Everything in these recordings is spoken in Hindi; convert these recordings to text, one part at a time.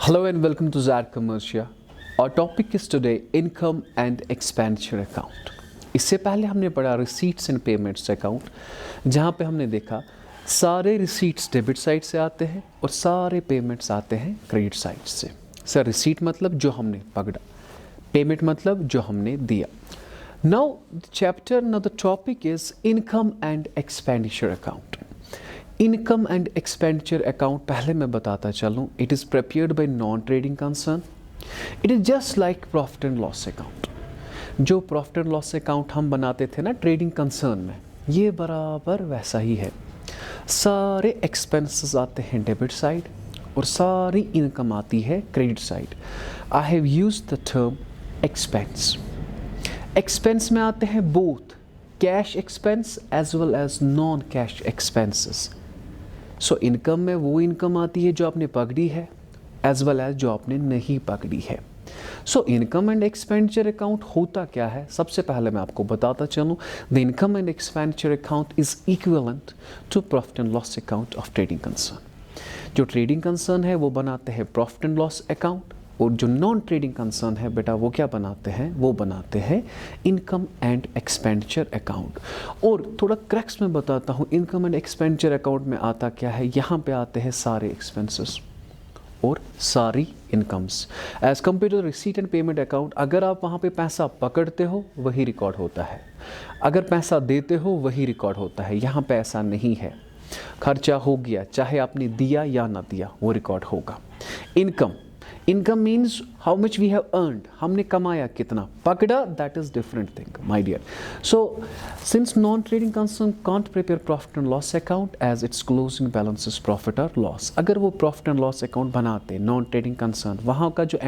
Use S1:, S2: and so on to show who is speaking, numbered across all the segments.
S1: Hello and welcome to Zad Commercia. Our topic is today income and expenditure account. इससे पहले हमने पढ़ा receipts and payments account, जहाँ पे हमने देखा सारे receipts डेबिट साइड से आते हैं और सारे पेमेंट्स आते हैं क्रेडिट साइड से. सर रिसीट मतलब जो हमने पकड़ा, पेमेंट मतलब जो हमने दिया. Now the topic is income and expenditure account. Income and expenditure account पहले मैं बताता चलूँ. It is prepared by non trading concern. It is just like profit and loss account. जो प्रॉफिट एंड लॉस अकाउंट हम बनाते थे ना ट्रेडिंग कंसर्न में, ये बराबर वैसा ही है. सारे एक्सपेंसेस आते हैं डेबिट साइड और सारी इनकम आती है credit side. I have use the term expense. Expense में आते हैं both cash expense as well as non cash expenses. So income में वो इनकम आती है जो आपने पकड़ी है एज वेल एज जो आपने नहीं पकड़ी है. So income and expenditure account होता क्या है, सबसे पहले मैं आपको बताता चलूँ. The income and expenditure account is equivalent to profit and loss account of trading concern. जो ट्रेडिंग कंसर्न है वो बनाते हैं प्रॉफिट एंड लॉस अकाउंट, और जो नॉन ट्रेडिंग कंसर्न है बेटा वो क्या बनाते हैं, वो बनाते हैं इनकम एंड एक्सपेंडिचर अकाउंट. और थोड़ा क्रैक्स में बताता हूँ, इनकम एंड एक्सपेंडिचर अकाउंट में आता क्या है, यहाँ पे आते हैं सारे एक्सपेंसेस और सारी incomes as compare to receipt and payment account. अगर आप वहाँ पे पैसा पकड़ते हो वही रिकॉर्ड होता है, अगर पैसा देते हो वही रिकॉर्ड होता है. यहाँ पे ऐसा नहीं है. खर्चा हो गया चाहे आपने दिया या ना दिया वो रिकॉर्ड होगा. Income means how much we have earned, हमने कमाया कितना, पकड़ा that is different thing my dear. So since non trading concern can't prepare profit and loss account as its closing balance is profit और लॉस. अगर वो प्रॉफिट एंड लॉस अकाउंट बनाते नॉन ट्रेडिंग कंसर्न, वहाँ का जो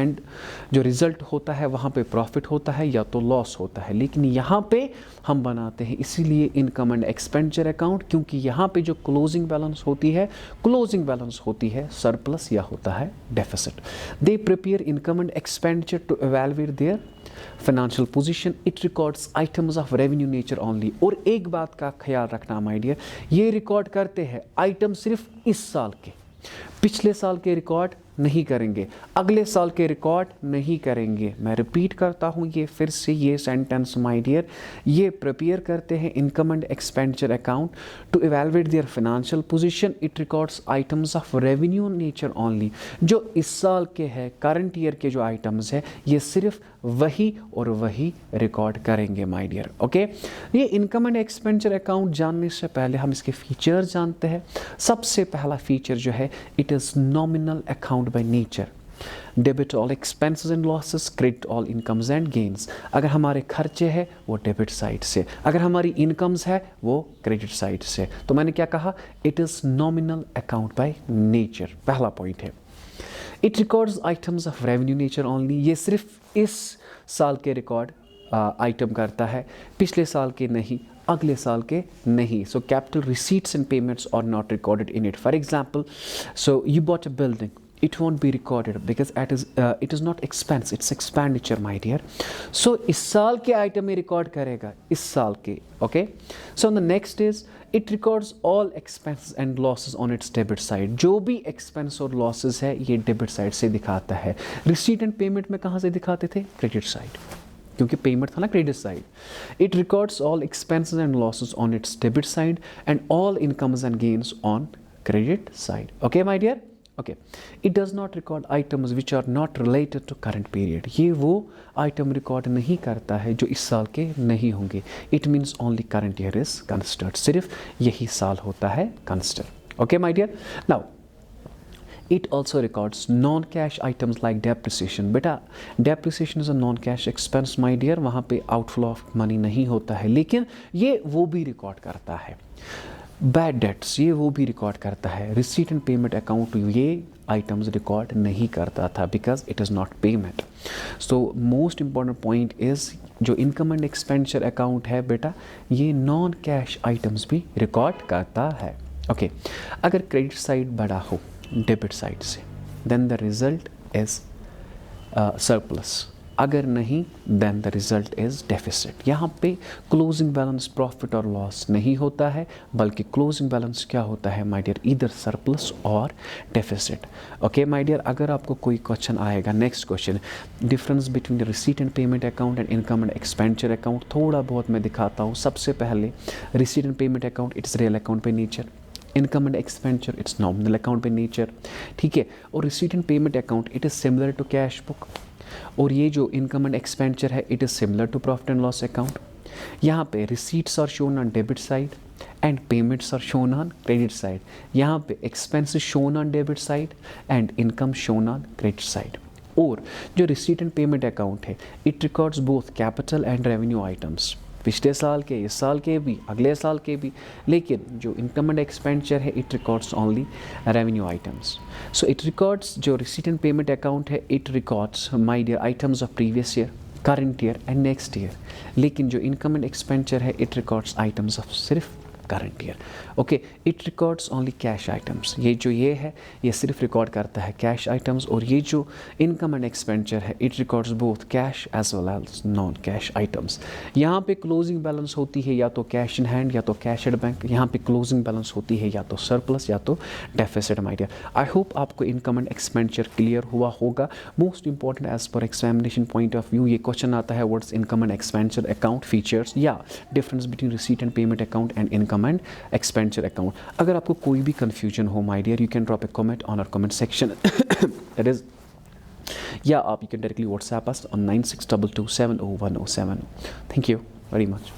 S1: रिजल्ट होता है वहाँ पे प्रॉफिट होता है या तो लॉस होता है. लेकिन यहाँ पे हम बनाते हैं इसीलिए इनकम एंड एक्सपेंडिचर अकाउंट, क्योंकि यहाँ पे जो क्लोजिंग बैलेंस होती है सरप्लस या होता है deficit. They prepare income and expenditure to evaluate their financial position. It records items of revenue nature only. और एक बात का ख्याल रखना माय डियर, ये रिकॉर्ड करते हैं आइटम सिर्फ इस साल के, पिछले साल के रिकॉर्ड नहीं करेंगे, अगले साल के रिकॉर्ड नहीं करेंगे. मैं रिपीट करता हूँ ये फिर से ये सेंटेंस माय डियर, ये प्रिपेयर करते हैं income and expenditure account to evaluate their financial position. It records items of revenue nature only. जो इस साल के हैं, करंट ईयर के जो आइटम्स है, ये सिर्फ वही और वही रिकॉर्ड करेंगे माय डियर. ओके, ये इनकम एंड एक्सपेंडिचर अकाउंट जानने से पहले हम इसके फीचर्स जानते हैं. सबसे पहला फीचर जो है, it is nominal account by nature. Debit all expenses and losses, credit all incomes and gains. अगर हमारे खर्चे हैं वो डेबिट साइड से, अगर हमारी इनकम्स है वो क्रेडिट साइड से. तो मैंने क्या कहा, it is nominal account by nature. पहला पॉइंट है. It records items of revenue nature only. ये सिर्फ इस साल के रिकॉर्ड आइटम करता है, पिछले साल के नहीं, अगले साल के नहीं. So capital receipts and payments are not recorded in it. For example, so you bought a building, it won't be recorded because it is not expense, it's expenditure my dear. So इस साल के आइटम में रिकॉर्ड करेगा, इस साल के. okay, so the next is it records all expenses and losses on its debit side. जो भी expense और losses है ये डेबिट साइड से दिखाता है. रिसीट एंड पेमेंट में कहाँ से दिखाते थे, क्रेडिट साइड, क्योंकि पेमेंट था ना credit side. It records all expenses and losses on its debit side and all incomes and gains on credit side. Okay my dear. Okay, it does not record items which are not related to current period. ये वो आइटम रिकॉर्ड नहीं करता है जो इस साल के नहीं होंगे. It means only current year is considered. सिर्फ यही साल होता है consider. Okay my dear. Now it also records non-cash items like depreciation. बेटा depreciation is a non-cash expense my dear, वहाँ पे outflow of money नहीं होता है, लेकिन ये वो भी रिकॉर्ड करता है. बैड डेट्स ये वो भी रिकॉर्ड करता है. रिसीट एंड पेमेंट अकाउंट ये आइटम्स रिकॉर्ड नहीं करता था because it is not payment. So most important point is जो इनकम एंड एक्सपेंडिचर अकाउंट है बेटा, ये नॉन कैश आइटम्स भी रिकॉर्ड करता है. ओके, अगर क्रेडिट साइड बड़ा हो डेबिट साइड से, then the result is surplus. अगर नहीं then the result is deficit. यहाँ पे क्लोजिंग बैलेंस प्रॉफिट और लॉस नहीं होता है, बल्कि क्लोजिंग बैलेंस क्या होता है माय डियर, ईदर सरप्लस और डेफिसिट। ओके माय डियर, अगर आपको कोई क्वेश्चन आएगा, next question, difference between the receipt and payment account and income and expenditure account, थोड़ा बहुत मैं दिखाता हूँ। सबसे पहले receipt and payment account it's real account पे nature, income and expenditure it's nominal account पे नेचर, ठीक है। और receipt and payment account it is similar to cash book, और ये जो इनकम एंड एक्सपेंडिचर है it is similar to profit and loss account. यहाँ पे receipts are shown on debit side and payments are shown on credit side. यहाँ पे expenses shown on debit side and income shown on credit side. और जो रिसीट एंड पेमेंट अकाउंट है it records both capital and revenue items, पिछले साल के, इस साल के भी, अगले साल के भी। लेकिन जो इनकम एंड एक्सपेंडिचर है it records only revenue items. So it records, जो रिसीट एंड पेमेंट अकाउंट है it records my dear items of previous year, current year and next year. लेकिन जो इनकम एंड एक्सपेंडिचर है इट रिकॉर्ड्स आइटम्स ऑफ सिर्फ current year. Okay, it records only cash items. ये है ये सिर्फ रिकॉर्ड करता है कैश आइटम्स। और ये जो इनकम एंड एक्सपेंडिचर है it records both cash as well as non cash items. यहाँ पे क्लोजिंग बैलेंस होती है या तो कैश इन हैंड या तो कैश एट बैंक। यहाँ पे क्लोजिंग बैलेंस होती है या तो सरप्लस या तो deficit my dear. I hope आपको इनकम एंड एक्सपेंडिचर क्लियर हुआ होगा। Most important as per examination point of view ये क्वेश्चन आता है, what's income and expenditure account features या difference between receipt and payment account and income and expenditure account. अगर आपको कोई भी कंफ्यूजन हो my dear, you can drop a comment on our comment section that is, या आप you can directly WhatsApp us on 9622701070। Thank you very much.